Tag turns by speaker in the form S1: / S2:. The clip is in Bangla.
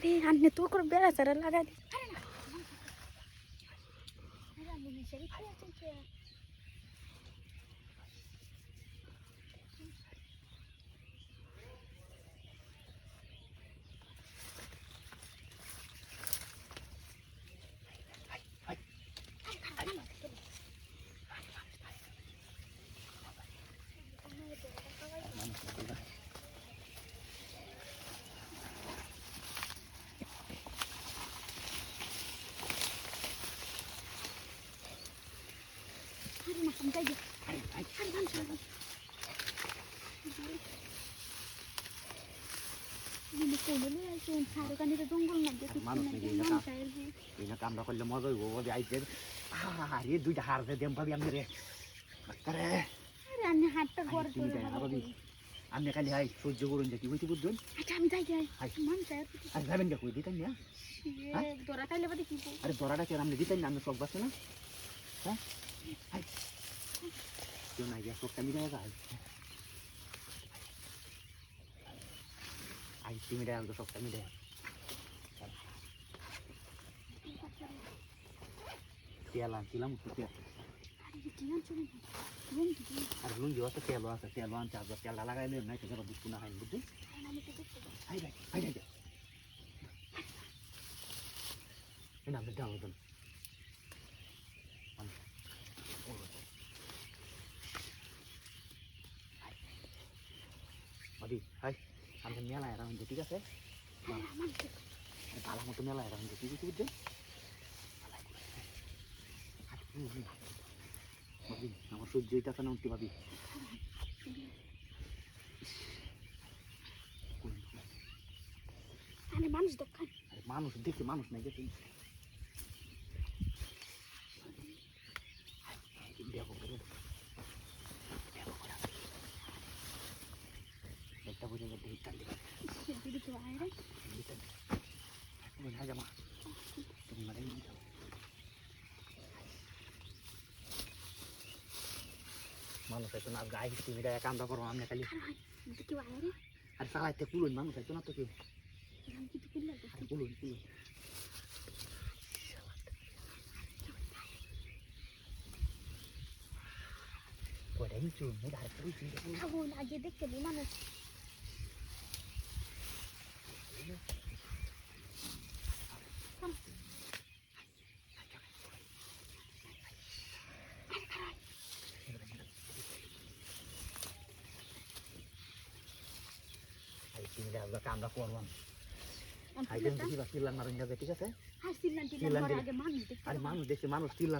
S1: আরে আন্নে তো করে বেড়া চারা লাগাই দি
S2: কামড়া করলে মজা হইব বলে আইতে আরে দুইটা হার দেম পাবি আমি রে আরে
S1: হাতটা গড়
S2: ভাবি আমি খালি হাই সহ্য করুন যে কি হইতে বুঝছেন
S1: আমি যাই যাই মানুষ
S2: আর যাবেন দেখো দিতেন না
S1: দরা খাইলে বাদে কি
S2: আরে দরাটা কে আপনি দিতেন না আমি সব বাসে না হ্যাঁ কেউ না গিয়া সবটা মিলে যায় আই তুমি দেয় আমাকে সবটা মিলে তেল আনছিলাম আর লুঙ্গি আছে তেল আছে তেল আনছে আর তেলটা লাগাইলে নাই তো বুঝতে না হয় বুঝলি না আমি দাম দেন অদি হাই আমি মেলায় রাখুন ঠিক আছে ভালো মতো মেলায় রাখুন ঠিক আছে বুঝছেন আমার সহ্য হইতেছে না উঠতে পাবি
S1: মানুষ দেখান
S2: মানুষ দেখে মানুষ নাই গেছে একটা বুঝে গেছে জামা তুমি মানে মানুষ হয়তো না গায়ে তুমি কামটা করো আমি খালি আর চালাইতে পুলুন মানুষ হয়তো না তো কেউ পুলুন পুলুন ওটাই চুন
S1: আগে দেখতে মানুষ
S2: কামটা করবাম ঠিক আছে
S1: আরে মানুষ
S2: আর মানুষ দেখছে মানুষ